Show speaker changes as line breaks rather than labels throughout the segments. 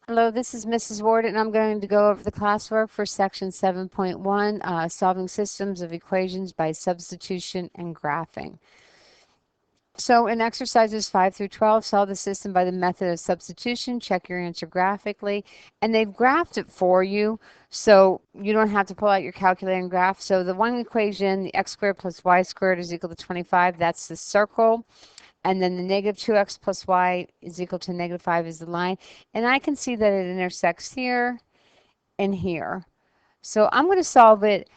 Hello, this is Mrs. Ward, and I'm going to go over the classwork for section 7.1, solving systems of equations by substitution and graphing. So in exercises 5 through 12, solve the system by the method of substitution, check your answer graphically, and they've graphed it for you, so you don't have to pull out your calculator and graph. So the one equation, the x squared plus y squared is equal to 25, that's the circle. And then the negative 2x plus y is equal to negative 5 is the line. And I can see that it intersects here and here. So I'm going to solve it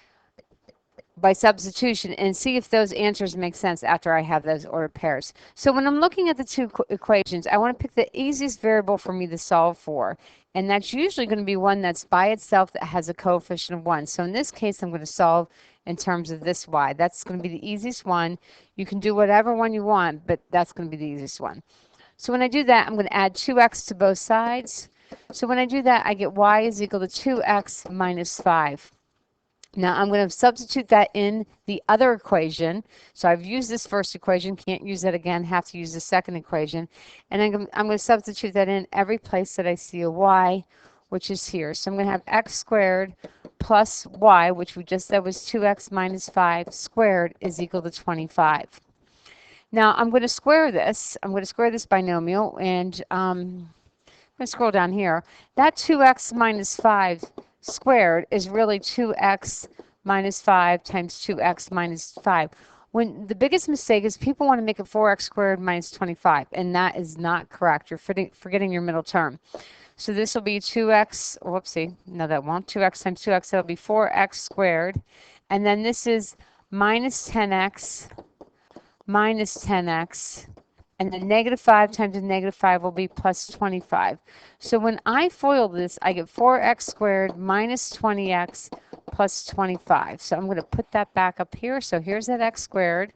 by substitution and see if those answers make sense after I have those ordered pairs. So when I'm looking at the two equations, I want to pick the easiest variable for me to solve for. And that's usually going to be one that's by itself that has a coefficient of 1. So in this case, I'm going to solve in terms of this y. That's going to be the easiest one. You can do whatever one you want, but that's going to be the easiest one. So when I do that, I'm going to add 2x to both sides. So when I do that, I get y is equal to 2x minus 5. Now I'm going to substitute that in the other equation. So I've used this first equation, can't use that again, have to use the second equation. And I'm going to substitute that in every place that I see a y, which is here. So I'm going to have x squared plus y, which we just said was 2x minus 5 squared is equal to 25. Now I'm going to square this. I'm going to square this binomial, and I'm going to scroll down here. That 2x minus 5 squared is really 2x minus 5 times 2x minus 5. When the biggest mistake is people want to make it 4x squared minus 25, and that is not correct. You're forgetting your middle term. So this will be 2x, whoopsie, no that won't, 2x times 2x, that'll be 4x squared. And then this is minus 10x minus 10x. And then negative 5 times negative 5 will be plus 25. So when I FOIL this, I get 4x squared minus 20x plus 25. So I'm going to put that back up here. So here's that x squared.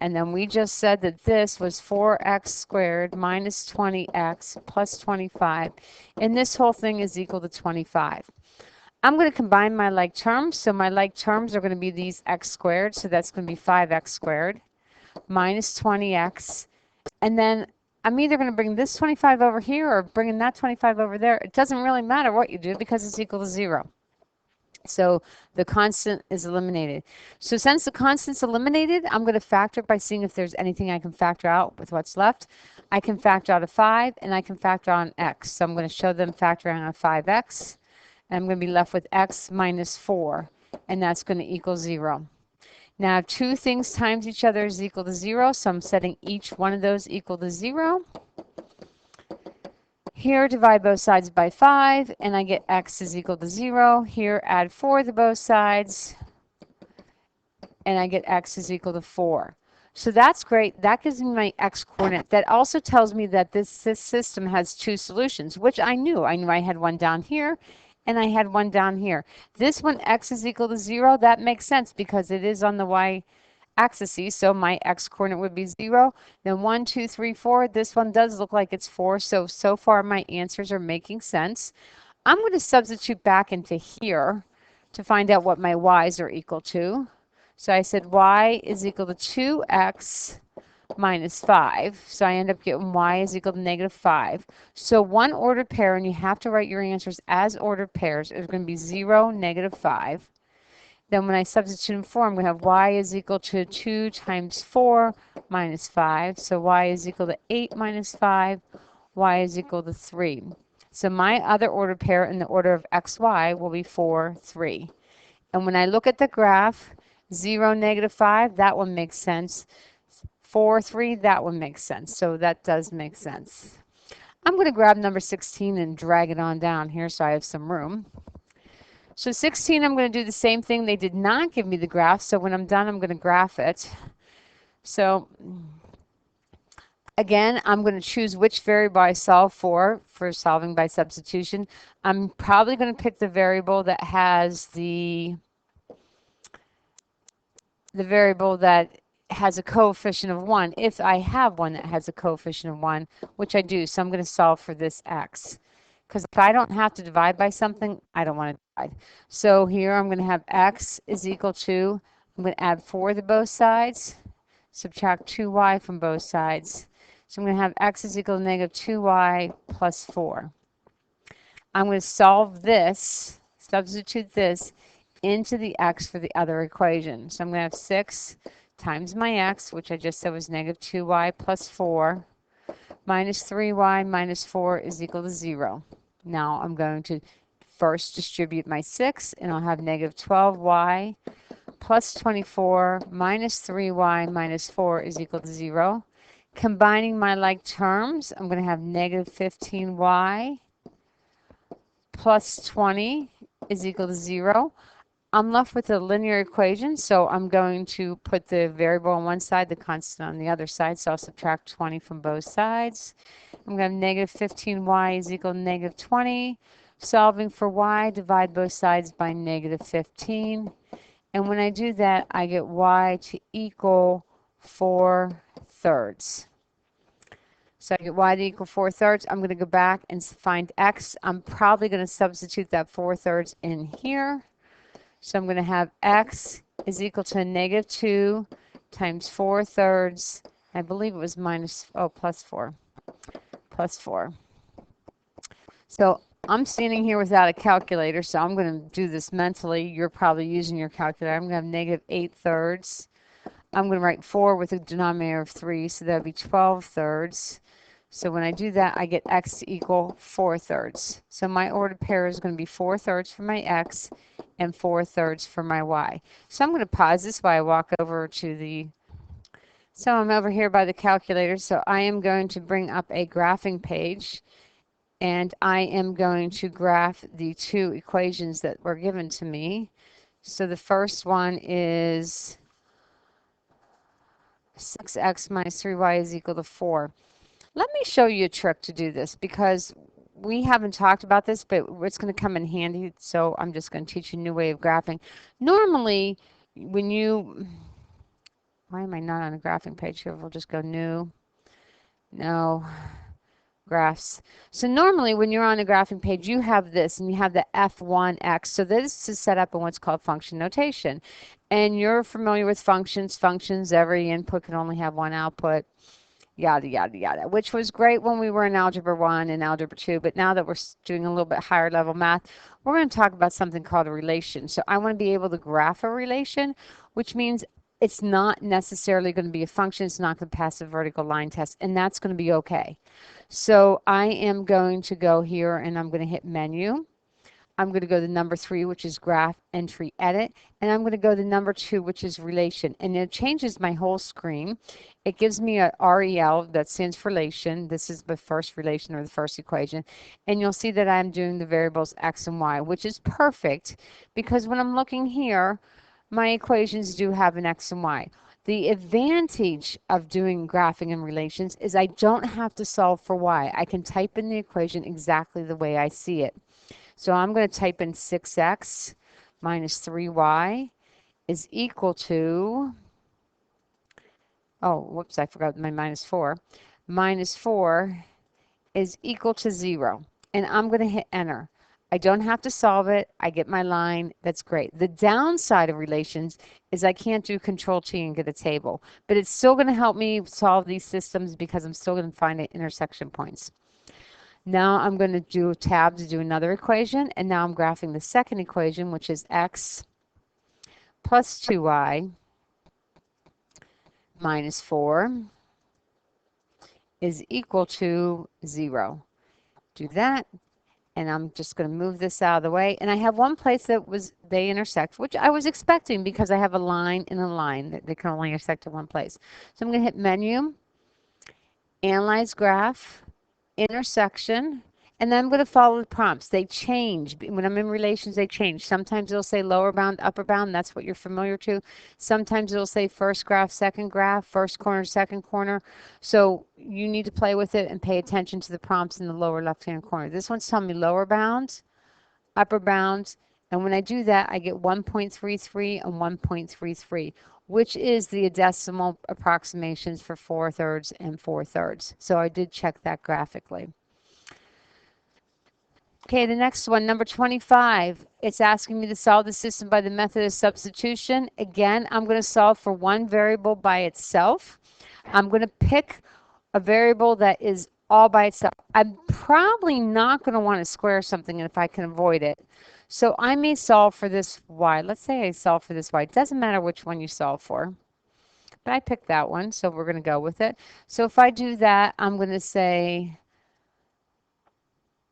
And then we just said that this was 4x squared minus 20x plus 25. And this whole thing is equal to 25. I'm going to combine my like terms. So my like terms are going to be these x squared. So that's going to be 5x squared minus 20x. And then I'm either going to bring this 25 over here or bringing that 25 over there. It doesn't really matter what you do because it's equal to 0. So the constant is eliminated. So since the constant's eliminated, I'm going to factor by seeing if there's anything I can factor out with what's left. I can factor out a 5 and I can factor out an x. So I'm going to show them factoring out a 5x. And I'm going to be left with x minus 4. And that's going to equal 0. Now, two things times each other is equal to 0, so I'm setting each one of those equal to 0. Here, divide both sides by 5, and I get x is equal to 0. Here, add 4 to both sides, and I get x is equal to 4. So that's great. That gives me my x coordinate. That also tells me that this system has two solutions, which I knew. I knew I had one down here, and I had one down here. This one, x is equal to 0, that makes sense because it is on the y-axis, so my x-coordinate would be 0. Then 1, 2, 3, 4, this one does look like it's 4, so far my answers are making sense. I'm going to substitute back into here to find out what my y's are equal to. So I said y is equal to 2x minus 5. So I end up getting y is equal to negative 5. So one ordered pair, and you have to write your answers as ordered pairs, is going to be 0, negative 5. Then when I substitute in 4, I'm going to have y is equal to 2 times 4 minus 5. So y is equal to 8 minus 5. Y is equal to 3. So my other ordered pair in the order of xy will be 4, 3. And when I look at the graph, 0, negative 5, that one makes sense. 4, 3, that one makes sense. So that does make sense. I'm going to grab number 16 and drag it on down here so I have some room. So 16, I'm going to do the same thing. They did not give me the graph, so when I'm done, I'm going to graph it. So again, I'm going to choose which variable I solve for solving by substitution. I'm probably going to pick the variable that has the variable that has a coefficient of 1, if I have one that has a coefficient of 1, which I do. So I'm going to solve for this x. Because if I don't have to divide by something, I don't want to divide. So here I'm going to have x is equal to, I'm going to add 4 to both sides, subtract 2y from both sides. So I'm going to have x is equal to negative 2y plus 4. I'm going to solve this, substitute this into the x for the other equation. So I'm going to have 6 times my x, which I just said was negative 2y plus 4, minus 3y minus 4 is equal to 0. Now I'm going to first distribute my 6, and I'll have negative 12y plus 24 minus 3y minus 4 is equal to 0. Combining my like terms, I'm going to have negative 15y plus 20 is equal to 0. I'm left with a linear equation, so I'm going to put the variable on one side, the constant on the other side. So I'll subtract 20 from both sides. I'm going to have negative 15y is equal to negative 20. Solving for y, divide both sides by negative 15. And when I do that, I get y to equal 4/3. So I get y to equal 4/3. I'm going to go back and find x. I'm probably going to substitute that 4/3 in here. So I'm going to have x is equal to negative 2 times 4/3. I believe it was plus 4. Plus 4. So I'm standing here without a calculator, so I'm going to do this mentally. You're probably using your calculator. I'm going to have negative 8/3. I'm going to write 4 with a denominator of 3, so that would be 12/3. So when I do that, I get x to equal 4/3. So my ordered pair is going to be 4/3 for my x and 4/3 for my y. So I'm going to pause this while I walk over to the... So I'm over here by the calculator, so I am going to bring up a graphing page, and I am going to graph the two equations that were given to me. So the first one is 6x minus 3y is equal to 4. Let me show you a trick to do this, because we haven't talked about this, but it's going to come in handy. So I'm just going to teach you a new way of graphing. Normally, when you... Why am I not on a graphing page here? We'll just go new. No. Graphs. So normally when you're on a graphing page, you have this, and you have the f1x. So this is set up in what's called function notation. And you're familiar with functions. Functions, every input can only have one output. Yada, yada, yada, which was great when we were in Algebra 1 and Algebra 2. But now that we're doing a little bit higher level math, we're going to talk about something called a relation. So I want to be able to graph a relation, which means it's not necessarily going to be a function. It's not going to pass a vertical line test, and that's going to be okay. So I am going to go here, and I'm going to hit menu. I'm going to go to number 3, which is graph entry edit, and I'm going to go to number 2, which is relation, and it changes my whole screen. It gives me a REL, that stands for relation. This is the first relation, or the first equation, and you'll see that I'm doing the variables x and y, which is perfect, because when I'm looking here, my equations do have an x and y. The advantage of doing graphing and relations is I don't have to solve for y. I can type in the equation exactly the way I see it. So I'm going to type in 6x minus 3y is equal to, oh, whoops, I forgot my minus 4. Minus 4 is equal to 0. And I'm going to hit enter. I don't have to solve it. I get my line. That's great. The downside of relations is I can't do Control-T and get a table. But it's still going to help me solve these systems, because I'm still going to find the intersection points. Now I'm going to do a tab to do another equation, and now I'm graphing the second equation, which is x plus 2y minus 4 is equal to 0. Do that, and I'm just going to move this out of the way. And I have one place that they intersect, which I was expecting, because I have a line and a line that they can only intersect in one place. So I'm going to hit menu, analyze graph, intersection, and then I'm going to follow the prompts. They change. When I'm in relations, they change. Sometimes it'll say lower bound, upper bound. That's what you're familiar to. Sometimes it'll say first graph, first corner, second corner. So you need to play with it and pay attention to the prompts in the lower left-hand corner. This one's telling me lower bound, upper bound, and when I do that, I get 1.33 and 1.33. Which is the decimal approximations for 4/3 and 4/3. So I did check that graphically. Okay, the next one, number 25. It's asking me to solve the system by the method of substitution. Again, I'm going to solve for one variable by itself. I'm going to pick a variable that is all by itself. I'm probably not going to want to square something if I can avoid it. So I may solve for this y. Let's say I solve for this y. It doesn't matter which one you solve for. But I picked that one, so we're going to go with it. So if I do that, I'm going to say,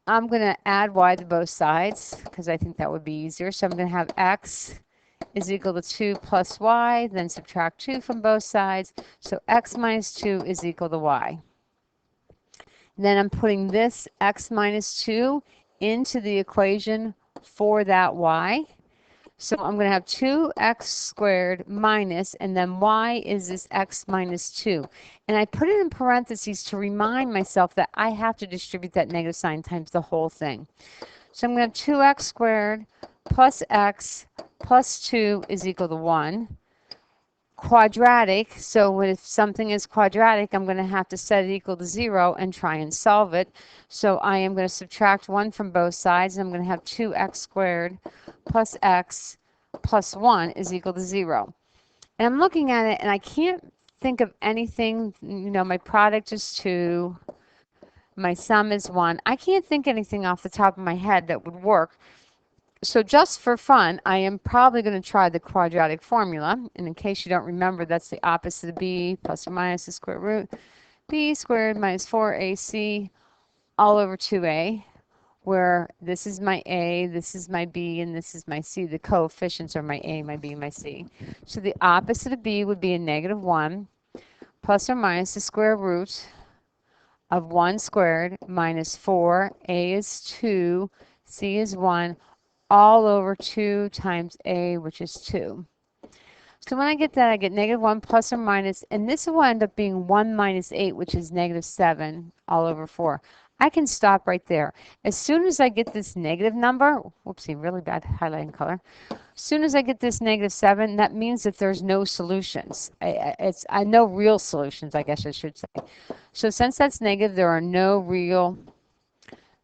I'm going to add y to both sides because I think that would be easier. So I'm going to have x is equal to 2 plus y, then subtract 2 from both sides. So x minus 2 is equal to y. Then I'm putting this x minus 2 into the equation for that y. So I'm going to have 2x squared minus, and then y is this x minus 2. And I put it in parentheses to remind myself that I have to distribute that negative sign times the whole thing. So I'm going to have 2x squared plus x plus 2 is equal to 1. Quadratic, so if something is quadratic, I'm going to have to set it equal to 0 and try and solve it. So I am going to subtract 1 from both sides, and I'm going to have 2x squared plus x plus 1 is equal to 0. And I'm looking at it, and I can't think of anything. You know, my product is 2, my sum is 1. I can't think anything off the top of my head that would work. So just for fun, I am probably going to try the quadratic formula. And in case you don't remember, that's the opposite of b plus or minus the square root b squared minus 4ac all over 2a, where this is my a, this is my b, and this is my c. The coefficients are my a, my b, my c. So the opposite of b would be a negative 1 plus or minus the square root of 1 squared minus 4. A is 2, c is 1, all over 2 times a, which is 2. So when I get that, I get negative 1 plus or minus, and this will end up being 1 minus 8, which is negative 7, all over 4. I can stop right there. As soon as I get this negative number, whoopsie, really bad highlighting color. As soon as I get this negative 7, that means that there's no solutions. I no real solutions, I guess I should say. So since that's negative, there are no real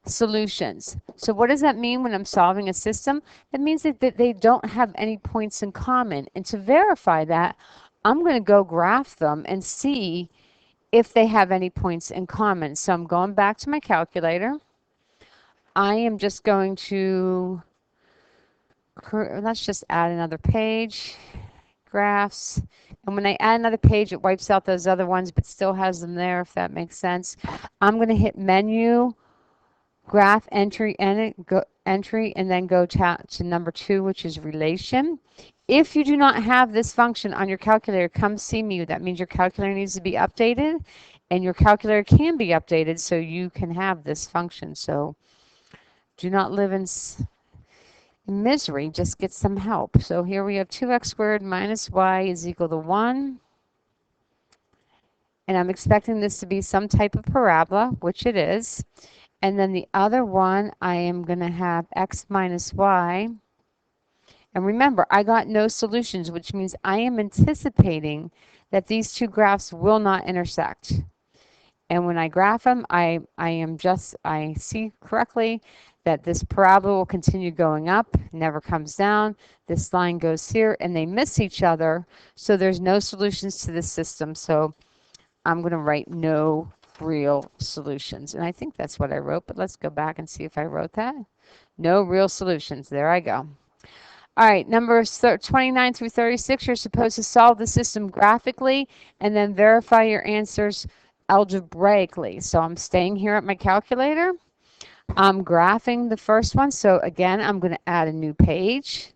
solutions. So what does that mean when I'm solving a system? It means that they don't have any points in common. And to verify that, I'm going to go graph them and see if they have any points in common. So I'm going back to my calculator. I am just going to, let's just add another page, graphs. And when I add another page, it wipes out those other ones, but still has them there, if that makes sense. I'm going to hit menu, graph entry, and then go to number 2, which is relation. If you do not have this function on your calculator, come see me. That means your calculator needs to be updated, and your calculator can be updated so you can have this function. So do not live in misery, just get some help. So here we have 2x squared minus y is equal to 1. And I'm expecting this to be some type of parabola, which it is. And then the other one, I am going to have x minus y. And remember, I got no solutions, which means I am anticipating that these two graphs will not intersect. And when I graph them, I see correctly that this parabola will continue going up, never comes down. This line goes here, and they miss each other. So there's no solutions to this system. So I'm going to write no real solutions. And I think that's what I wrote, but let's go back and see if I wrote that. No real solutions. There I go. All right, numbers 29 through 36, you're supposed to solve the system graphically and then verify your answers algebraically. So I'm staying here at my calculator. I'm graphing the first one. So again, I'm going to add a new page.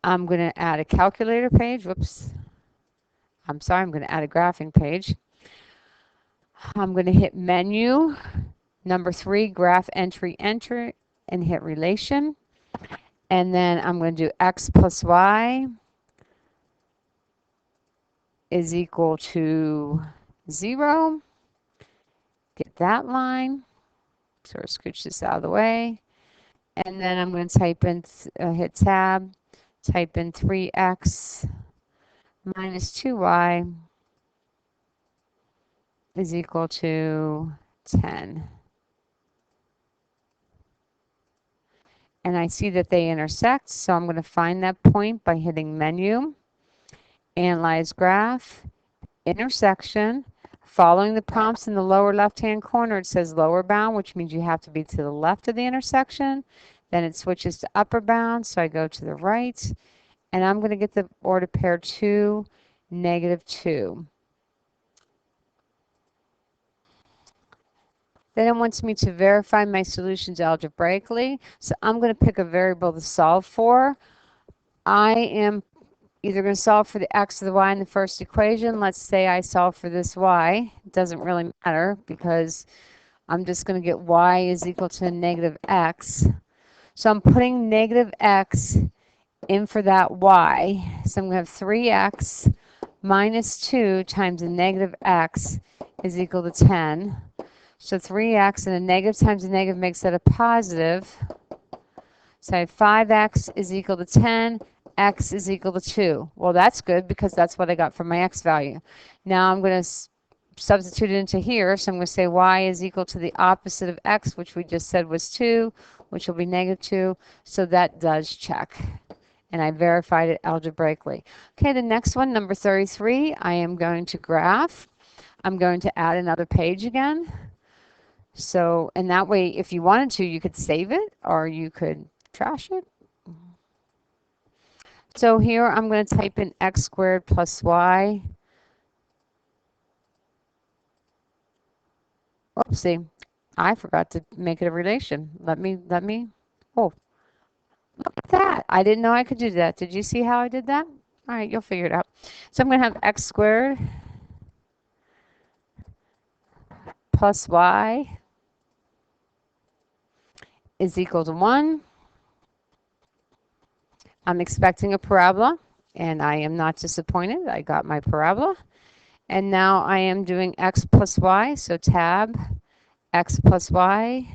I'm going to add a calculator page. Whoops. I'm sorry, I'm going to add a graphing page. I'm going to hit menu, number 3, graph entry, enter, and hit relation. And then I'm going to do x plus y is equal to 0. Get that line. Sort of scooch this out of the way. And then I'm going to type in, hit tab, type in 3x minus 2y is equal to 10. And I see that they intersect, so I'm going to find that point by hitting menu, analyze graph, intersection, Following the prompts in the lower left-hand corner, it says lower bound, which means you have to be to the left of the intersection. Then it switches to upper bound, so I go to the right, and I'm going to get the order pair 2, -2. Then it wants me to verify my solutions algebraically. So I'm going to pick a variable to solve for. I am either going to solve for the x or the y in the first equation. Let's say I solve for this y. It doesn't really matter because I'm just going to get y is equal to -x. So I'm putting -x in for that y. So I'm going to have 3x minus 2 times a -x is equal to 10. So 3x and a negative times a negative makes that a positive. So I have 5x is equal to 10, x is equal to 2. Well, that's good because that's what I got from my x value. Now I'm going to substitute it into here. So I'm going to say y is equal to the opposite of x, which we just said was 2, which will be -2. So that does check. And I verified it algebraically. Okay, the next one, number 33, I am going to graph. I'm going to add another page again. So, and that way, if you wanted to, you could save it or you could trash it. So here I'm going to type in x squared plus y. Oopsie, I forgot to make it a relation. Let me, oh, look at that. I didn't know I could do that. Did you see how I did that? All right, you'll figure it out. So I'm going to have x squared plus y is equal to 1. I'm expecting a parabola, and I am not disappointed. I got my parabola. And now I am doing x plus y, so tab x plus y.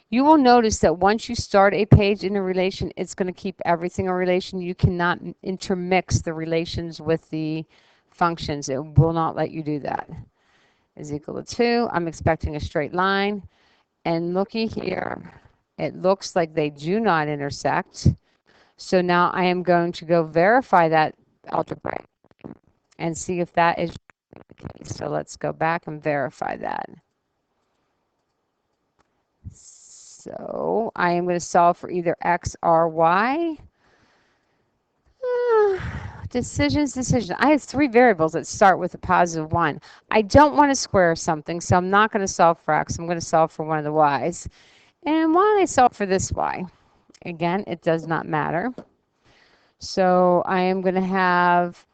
You will notice that once you start a page in a relation, it's going to keep everything a relation. You cannot intermix the relations with the functions. It will not let you do that. Is equal to 2. I'm expecting a straight line. And looky here, it looks like they do not intersect. So now I am going to go verify that algebra and see if that is the case. So let's go back and verify that. So I am going to solve for either x or y. Decisions. I have 3 variables that start with a positive 1. I don't want to square something, so I'm not going to solve for x. I'm going to solve for one of the y's. And why don't I solve for this y? Again, it does not matter. So I am going to have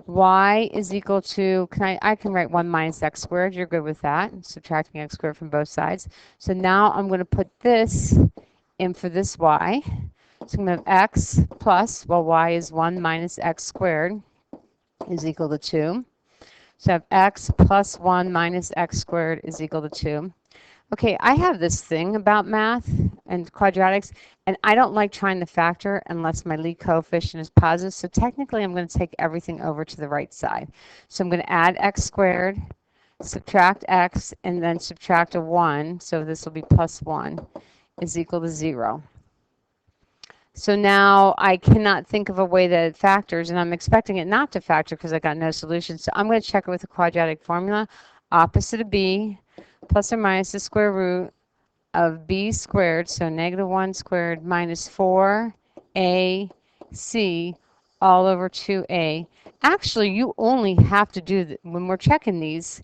y is equal to, I can write 1 minus x squared. You're good with that. Subtracting x squared from both sides. So now I'm going to put this in for this y. So I'm going to have x plus, well, y is 1 minus x squared is equal to 2. So I have x plus 1 minus x squared is equal to 2. Okay, I have this thing about math and quadratics, and I don't like trying to factor unless my lead coefficient is positive. So technically, I'm going to take everything over to the right side. So I'm going to add x squared, subtract x, and then subtract a 1. So this will be plus 1 is equal to 0. So now I cannot think of a way that it factors, and I'm expecting it not to factor because I got no solution. So I'm going to check it with the quadratic formula. Opposite of b plus or minus the square root of b squared, so -1 squared minus 4ac all over 2a. Actually, you only have to do, when we're checking these,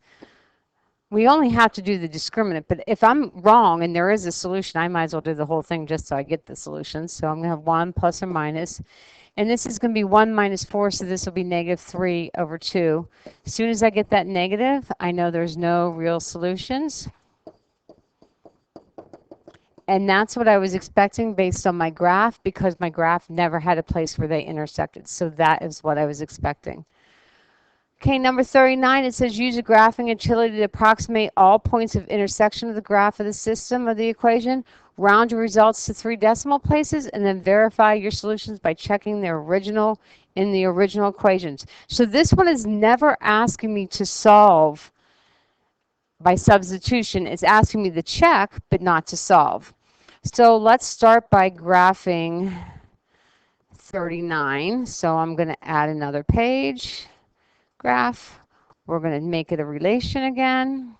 we only have to do the discriminant. But if I'm wrong and there is a solution, I might as well do the whole thing just so I get the solution. So I'm going to have 1 plus or minus. And this is going to be 1 minus 4, so this will be -3 over 2. As soon as I get that negative, I know there's no real solutions. And that's what I was expecting based on my graph, because my graph never had a place where they intersected. So that is what I was expecting. Okay, number 39, it says use a graphing utility to approximate all points of intersection of the graph of the system of the equation. Round your results to 3 decimal places and then verify your solutions by checking the original equations. So this one is never asking me to solve by substitution. It's asking me to check but not to solve. So let's start by graphing 39. So I'm going to add another page. Graph We're going to make it a relation again.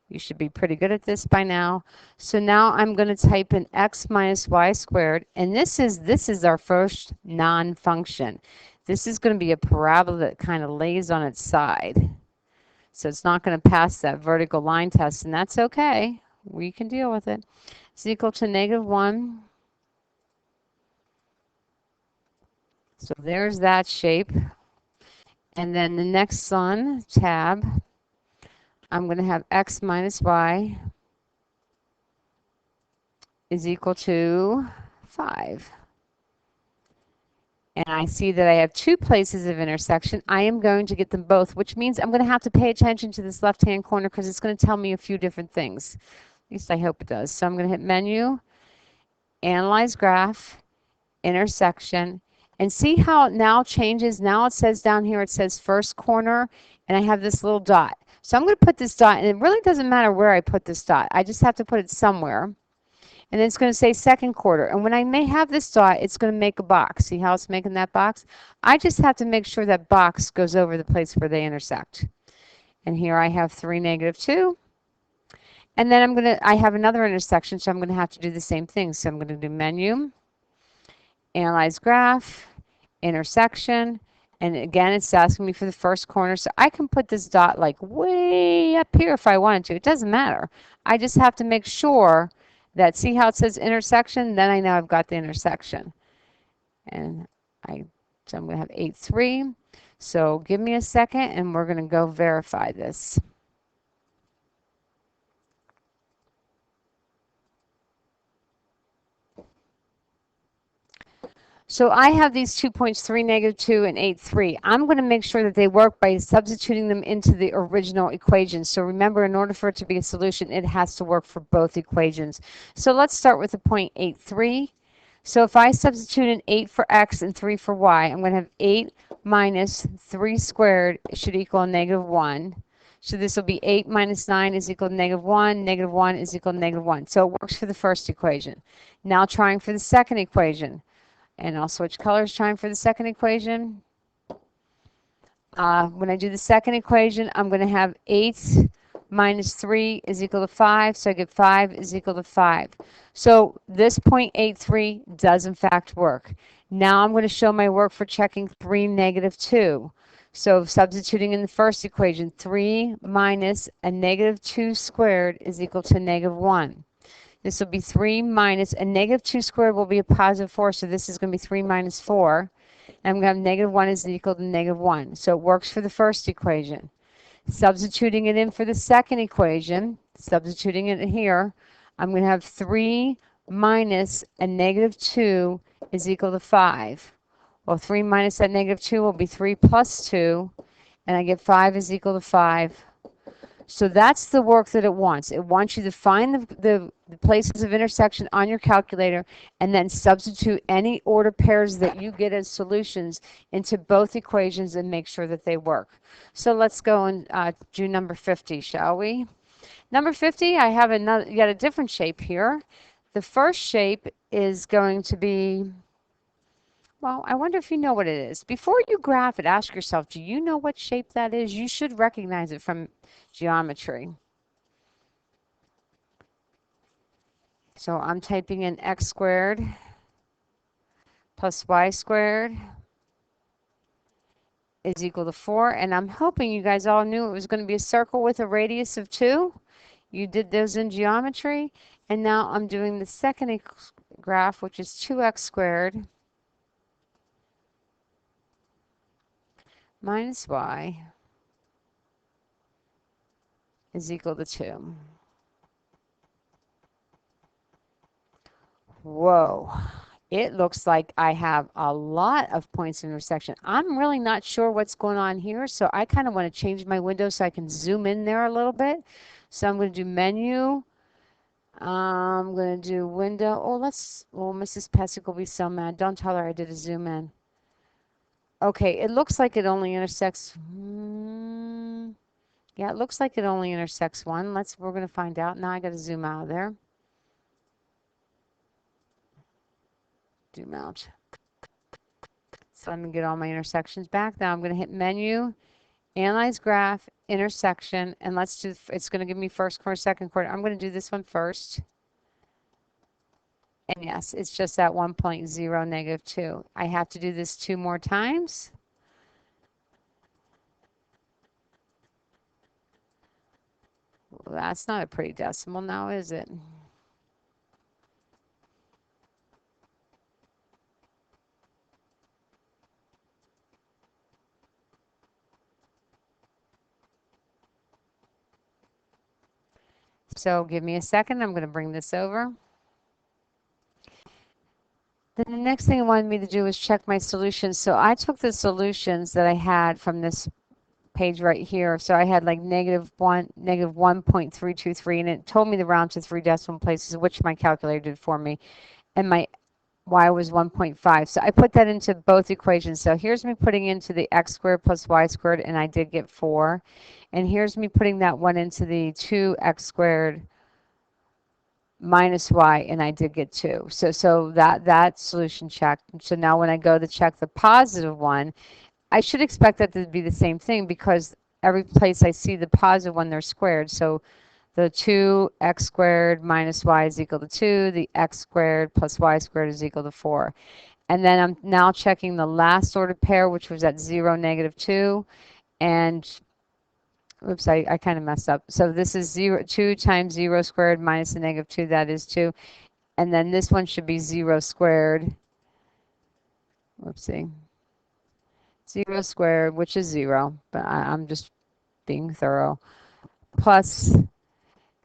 You should be pretty good at this by now. So now I'm going to type in x minus y squared, and this is our first non-function. This is going to be a parabola that kind of lays on its side. So it's not going to pass that vertical line test, and that's okay. We can deal with it. It's equal to -1. So there's that shape. And then the next one, tab, I'm going to have x minus y is equal to 5. And I see that I have two places of intersection. I am going to get them both, which means I'm going to have to pay attention to this left-hand corner because it's going to tell me a few different things. At least I hope it does. So I'm going to hit Menu, Analyze Graph, Intersection, and see how it now changes. Now it says down here, it says first corner, and I have this little dot. So I'm going to put this dot, and it really doesn't matter where I put this dot. I just have to put it somewhere. And then it's going to say second quarter. And when I may have this dot, it's going to make a box. See how it's making that box? I just have to make sure that box goes over the place where they intersect. And here I have 3, -2. And then I have another intersection, so I'm going to have to do the same thing. So I'm going to do Menu, Analyze Graph, Intersection. And again, it's asking me for the first corner. So I can put this dot like way up here if I wanted to. It doesn't matter. I just have to make sure that, see how it says intersection? Then I know I've got the intersection. And so I'm going to have 8, 3. So give me a second and we're going to go verify this. So I have these 2 points, 3, -2, and 8, 3. I'm going to make sure that they work by substituting them into the original equation. So remember, in order for it to be a solution, it has to work for both equations. So let's start with the point 8, 3. So if I substitute in 8 for x and 3 for y, I'm going to have 8 minus 3 squared should equal -1. So this will be 8 minus 9 is equal to -1. -1 is equal to -1. So it works for the first equation. Now trying for the second equation. And I'll switch colors, trying for the second equation. When I do the second equation, I'm going to have 8 minus 3 is equal to 5. So I get 5 is equal to 5. So this 0.83 does in fact work. Now I'm going to show my work for checking 3, -2. So substituting in the first equation, 3 minus a -2 squared is equal to -1. This will be 3 minus a -2 squared will be a +4, so this is going to be 3 minus 4. And I'm going to have -1 is equal to -1. So it works for the first equation. Substituting it in for the second equation, substituting it here, I'm going to have 3 minus a -2 is equal to 5. Well, 3 minus that -2 will be 3 plus 2, and I get 5 is equal to 5. So that's the work that it wants. It wants you to find the places of intersection on your calculator and then substitute any order pairs that you get as solutions into both equations and make sure that they work. So let's go and do number 50, shall we? Number 50, I have yet a different shape here. The first shape is going to be, well, I wonder if you know what it is. Before you graph it, ask yourself, do you know what shape that is? You should recognize it from geometry. So I'm typing in x squared plus y squared is equal to 4. And I'm hoping you guys all knew it was going to be a circle with a radius of 2. You did those in geometry. And now I'm doing the second graph, which is 2x squared minus y is equal to 2. Whoa, it looks like I have a lot of points of intersection. I'm really not sure what's going on here, so I kind of want to change my window so I can zoom in there a little bit. So I'm going to do menu. I'm going to do window. Oh, Mrs. Pesic will be so mad. Don't tell her I did a zoom in. Okay, it looks like it only intersects. Yeah, it looks like it only intersects one. We're going to find out. Now I got to zoom out of there. Zoom out. So let me get all my intersections back. Now I'm going to hit menu, Analyze graph, intersection, and let's do, it's going to give me first quarter, second quarter. I'm going to do this one first. And yes, it's just that 1.0 negative 2. I have to do this 2 more times. Well, that's not a pretty decimal now, is it? So give me a second. I'm going to bring this over. Then the next thing it wanted me to do was check my solutions. So I took the solutions that I had from this page right here. So I had like negative 1.323, and it told me to round to 3 decimal places, which my calculator did for me. And my y was 1.5. So I put that into both equations. So here's me putting into the x squared plus y squared, and I did get 4. And here's me putting that one into the 2x squared minus y, and I did get 2. So that solution checked. So now when I go to check the positive one, I should expect that to be the same thing, because every place I see the positive one, they're squared. So the 2x squared minus y is equal to 2. The x squared plus y squared is equal to 4. And then I'm now checking the last ordered pair, which was at 0, negative 2. And oops, I kind of messed up. So this is 2 times 0 squared minus the negative 2, that is 2. And then this one should be 0 squared. Whoopsie. 0 squared, which is 0, but I'm just being thorough. Plus,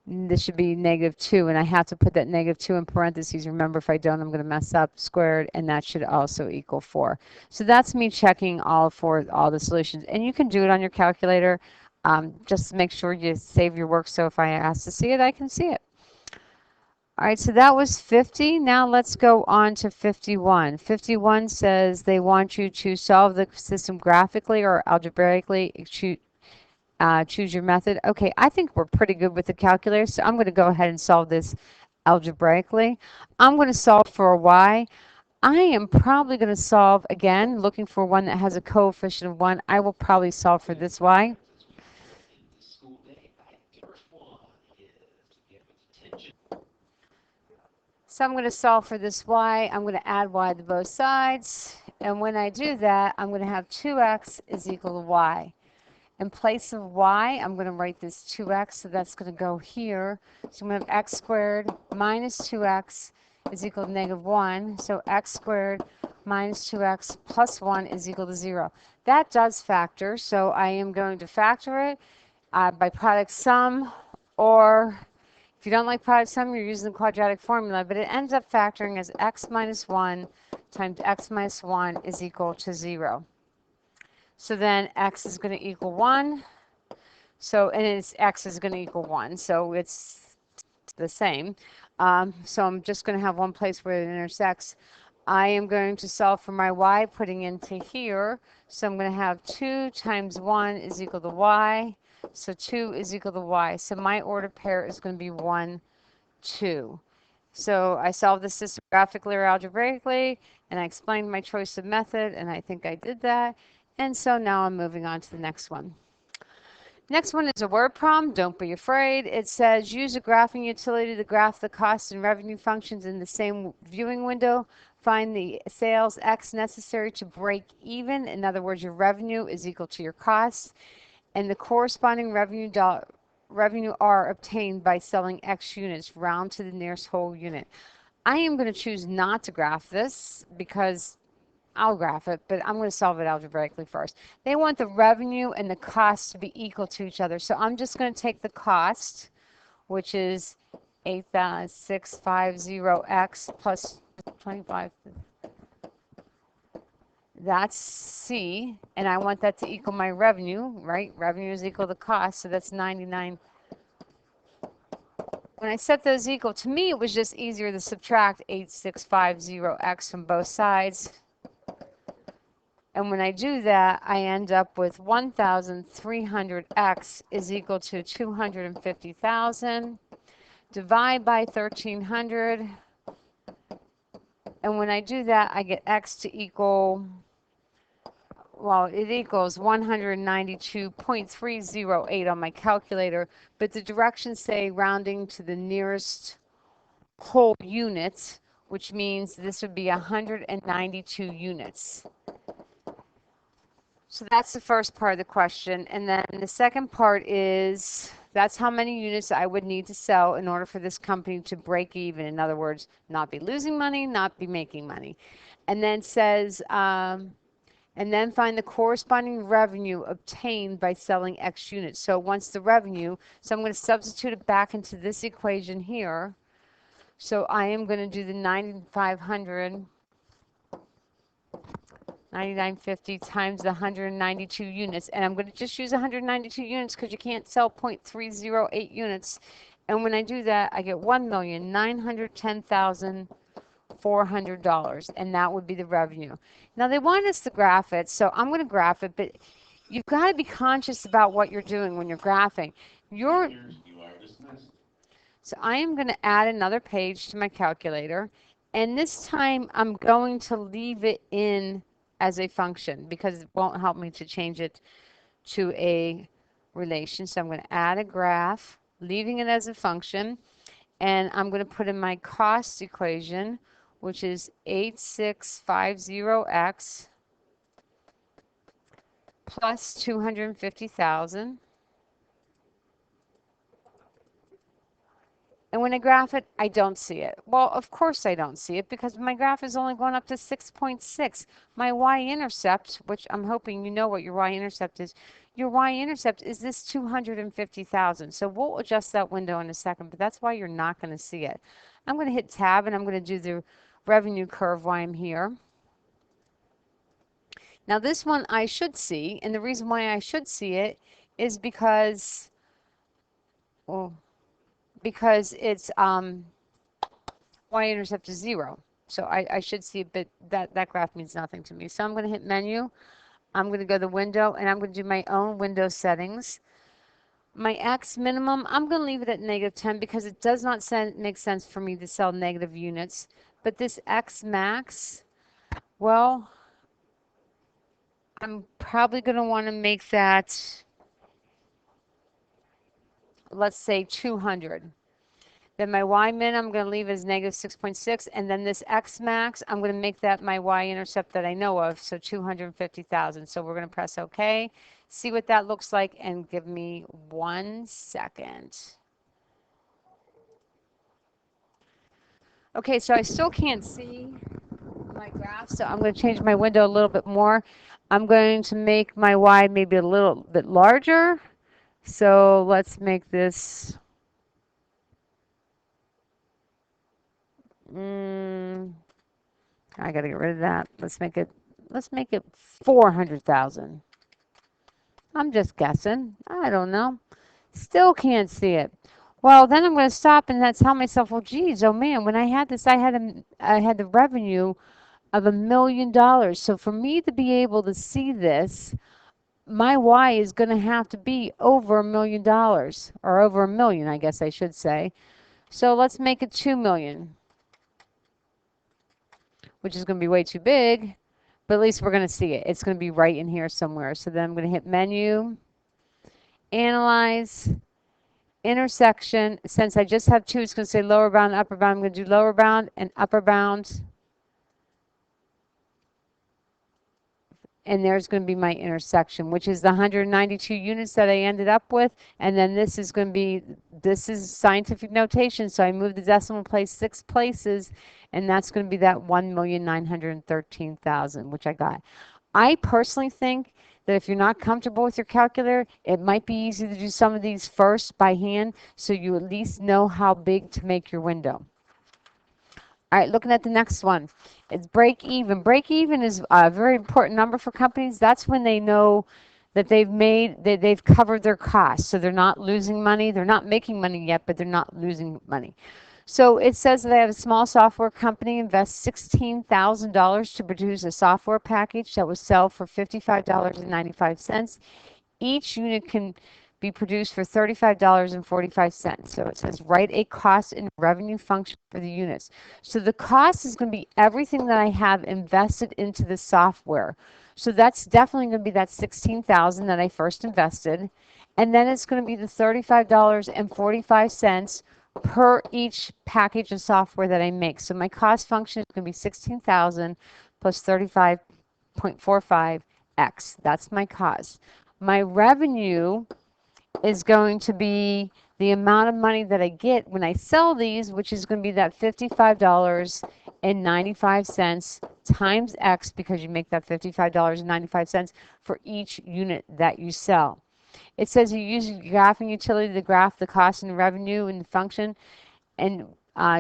this should be negative 2, and I have to put that negative 2 in parentheses. Remember, if I don't, I'm going to mess up. Squared, and that should also equal 4. So that's me checking all the solutions. And you can do it on your calculator. Just make sure you save your work, so if I ask to see it, I can see it. All right, so that was 50. Now let's go on to 51. 51 says they want you to solve the system graphically or algebraically. Choose your method. Okay, I think we're pretty good with the calculator, so I'm going to go ahead and solve this algebraically. I'm going to solve for a y. I am probably going to solve, again, looking for one that has a coefficient of 1. I will probably solve for this y. So I'm going to solve for this y. I'm going to add y to both sides. And when I do that, I'm going to have 2x is equal to y. In place of y, I'm going to write this 2x, so that's going to go here. So I'm going to have x squared minus 2x is equal to negative 1. So x squared minus 2x plus 1 is equal to 0. That does factor, so I am going to factor it by product sum, or if you don't like product sum, you're using the quadratic formula, but it ends up factoring as x minus 1 times x minus 1 is equal to 0. So then x is going to equal 1. So, and it's x is going to equal 1. So it's the same. So I'm just going to have one place where it intersects. I am going to solve for my y, putting into here. So I'm going to have 2 times 1 is equal to y. So 2 is equal to y. So my ordered pair is going to be 1, 2. So I solved the system graphically or algebraically, and I explained my choice of method, and I think I did that. And so now I'm moving on to the next one. Next one is a word problem. Don't be afraid. It says use a graphing utility to graph the cost and revenue functions in the same viewing window. Find the sales X necessary to break even. In other words, your revenue is equal to your costs, and the corresponding revenue are obtained by selling X units. Round to the nearest whole unit. I am going to choose not to graph this because I'll graph it, but I'm going to solve it algebraically first. They want the revenue and the cost to be equal to each other. So I'm just going to take the cost, which is 8,650x plus 25. That's C, and I want that to equal my revenue, right? Revenue is equal to cost, so that's 99. When I set those equal, to me it was just easier to subtract 8650x from both sides. And when I do that, I end up with 1,300x is equal to 250,000. Divide by 1,300. And when I do that, I get x to equal well, it equals 192.308 on my calculator, but the directions say rounding to the nearest whole unit, which means this would be 192 units. So that's the first part of the question. And then the second part is that's how many units I would need to sell in order for this company to break even. In other words, not be losing money, not be making money. And then says, and then find the corresponding revenue obtained by selling X units. So once the revenue, so I'm going to substitute it back into this equation here. So I am going to do the 9,500 99.50 times the 192 units, and I'm going to just use 192 units because you can't sell 0.308 units. And when I do that, I get $1,910,400, and that would be the revenue. Now they want us to graph it, so I'm going to graph it, but you've got to be conscious about what you're doing when you're graphing. You are dismissed. So I am going to add another page to my calculator, and this time I'm going to leave it in as a function because it won't help me to change it to a relation. So I'm going to add a graph, leaving it as a function, and I'm going to put in my cost equation, which is 8650x plus 250,000. And when I graph it, I don't see it. Well, of course I don't see it because my graph is only going up to 6.6. My y-intercept, which I'm hoping you know what your y-intercept is, your y-intercept is this 250,000. So we'll adjust that window in a second, but that's why you're not going to see it. I'm going to hit tab and I'm going to do the revenue curve while I'm here. Now this one I should see, and the reason why I should see it is because, well, because it's y-intercept is 0. So I should see it, but that graph means nothing to me. So I'm going to hit menu. I'm going to go to window, and I'm going to do my own window settings. My X minimum, I'm going to leave it at -10 because it does not make sense for me to sell negative units. But this X max, well, I'm probably going to want to make that, let's say 200. Then my y min I'm going to leave as -6.6, and then this x max I'm going to make that my y-intercept that I know of, so 250,000. So we're going to press OK, see what that looks like, and give me 1 second. Okay, so I still can't see my graph, so I'm going to change my window a little bit more. I'm going to make my y maybe a little bit larger. So let's make this I got to get rid of that. Let's make it 400,000. I'm just guessing. I don't know. Still can't see it. Well, then I'm going to stop and tell myself, well, geez, oh man, when I had this, I had the revenue of $1 million. So for me to be able to see this, my Y is going to have to be over $1 million, or over 1 million, I guess I should say. So let's make it 2 million. Which is going to be way too big, but at least we're going to see it. It's going to be right in here somewhere. So then I'm going to hit menu, analyze, intersection. Since I just have 2, it's going to say lower bound, upper bound. I'm going to do lower bound and upper bound. And there's going to be my intersection, which is the 192 units that I ended up with. And then this is going to be, this is scientific notation. So I moved the decimal place 6 places, and that's going to be that 1,913,000, which I got. I personally think that if you're not comfortable with your calculator, it might be easy to do some of these first by hand so you at least know how big to make your window. All right, looking at the next one, it's break even. Break even is a very important number for companies. That's when they know that they've covered their costs. So they're not losing money. They're not making money yet, but they're not losing money. So it says that I have a small software company invests $16,000 to produce a software package that will sell for $55.95. Each unit can be produced for $35.45. So it says write a cost and revenue function for the units. So the cost is going to be everything that I have invested into the software. So that's definitely going to be that $16,000 that I first invested. And then it's going to be the $35.45 per each package of software that I make. So my cost function is going to be 16,000 plus 35.45x. That's my cost. My revenue is going to be the amount of money that I get when I sell these, which is going to be that $55.95 times X, because you make that $55.95 for each unit that you sell. It says you use your graphing utility to graph the cost and revenue in the function, and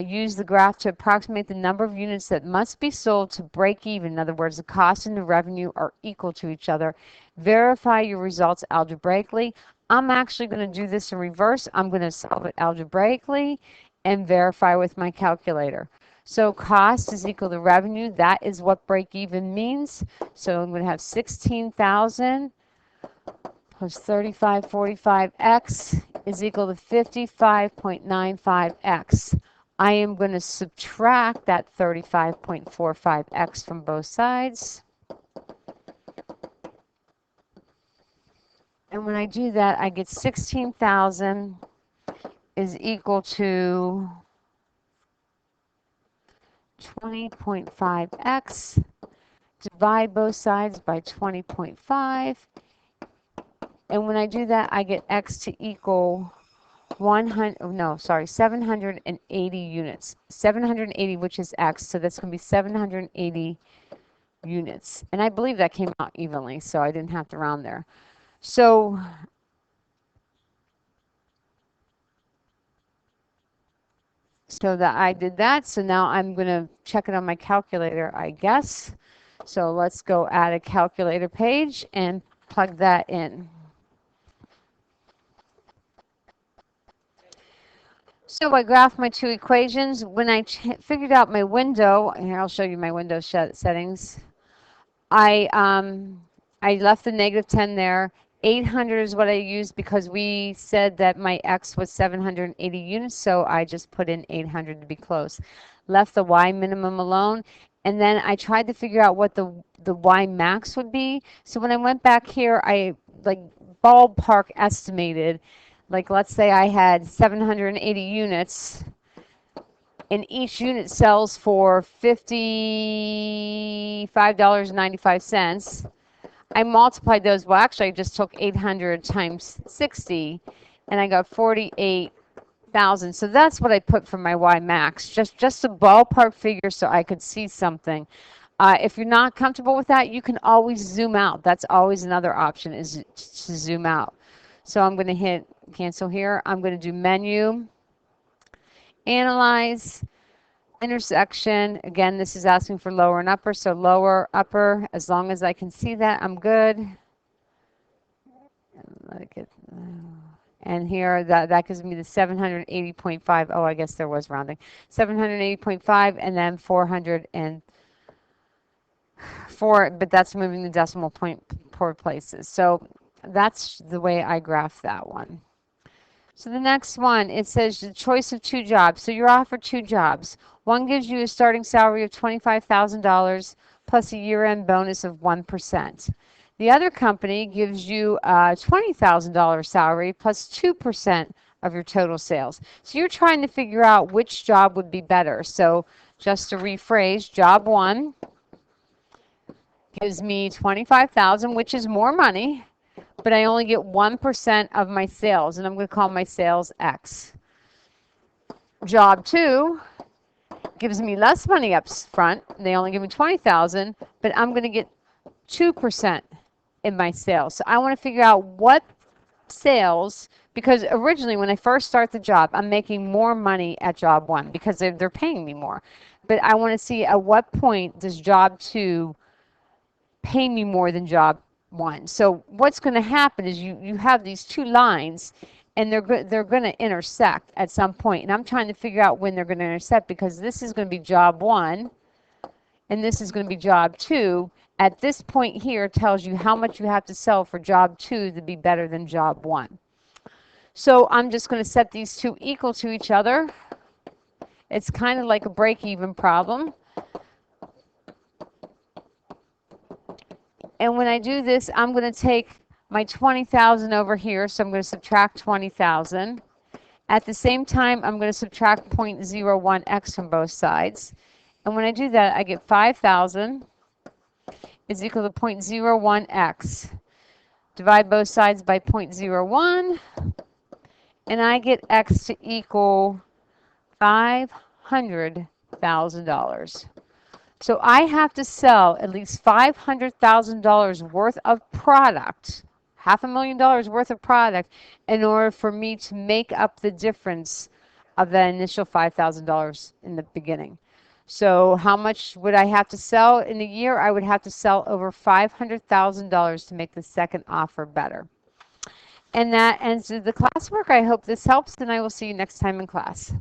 use the graph to approximate the number of units that must be sold to break even. In other words, the cost and the revenue are equal to each other. Verify your results algebraically. I'm actually going to do this in reverse. I'm going to solve it algebraically and verify with my calculator. So cost is equal to revenue. That is what break even means. So I'm going to have 16,000 plus 35.45x is equal to 55.95x. I am going to subtract that 35.45x from both sides. And when I do that, I get 16,000 is equal to 20.5x. Divide both sides by 20.5. And when I do that, I get x to equal 780 units. 780, which is x, so that's going to be 780 units. And I believe that came out evenly, so I didn't have to round there. So that I did that. So now I'm going to check it on my calculator, I guess. So let's go add a calculator page and plug that in. So I graphed my two equations. When I figured out my window, here I'll show you my window settings. I left the -10 there. 800 is what I used because we said that my X was 780 units, so I just put in 800 to be close. Left the Y minimum alone, and then I tried to figure out what the Y max would be. So when I went back here, I like ballpark estimated, like let's say I had 780 units, and each unit sells for $55.95. I multiplied those. Well, actually, I just took 800 times 60, and I got 48,000. So that's what I put for my Y max, just a ballpark figure so I could see something. If you're not comfortable with that, you can always zoom out. That's always another option, is to zoom out. So I'm going to hit cancel here. I'm going to do menu, analyze, intersection. Again, this is asking for lower and upper, so lower, upper. As long as I can see that, I'm good. And here, that gives me the 780.5. Oh, I guess there was rounding. 780.5, and then 404, but that's moving the decimal point 4 places. So that's the way I graph that one. So the next one, it says the choice of 2 jobs. So you're offered 2 jobs. One gives you a starting salary of $25,000 plus a year-end bonus of 1%. The other company gives you a $20,000 salary plus 2% of your total sales. So you're trying to figure out which job would be better. So just to rephrase, job 1 gives me $25,000, which is more money, but I only get 1% of my sales, and I'm going to call my sales X. Job 2 gives me less money up front. They only give me $20,000, but I'm going to get 2% in my sales. So I want to figure out what sales, because originally when I first start the job, I'm making more money at job 1 because they're paying me more. But I want to see at what point does job 2 pay me more than job 1. So what's going to happen is you have these 2 lines, and they're going to intersect at some point. And I'm trying to figure out when they're going to intersect, because this is going to be job 1 and this is going to be job 2. At this point here tells you how much you have to sell for job 2 to be better than job 1. So I'm just going to set these two equal to each other. It's kind of like a break-even problem. And when I do this, I'm going to take my 20,000 over here, so I'm going to subtract 20,000. At the same time, I'm going to subtract 0.01x from both sides. And when I do that, I get 5,000 is equal to 0.01x. Divide both sides by 0.01, and I get x to equal $500,000. So I have to sell at least $500,000 worth of product, $500,000 worth of product, in order for me to make up the difference of the initial $5,000 in the beginning. So how much would I have to sell in a year? I would have to sell over $500,000 to make the second offer better. And that ends the classwork. I hope this helps, and I will see you next time in class.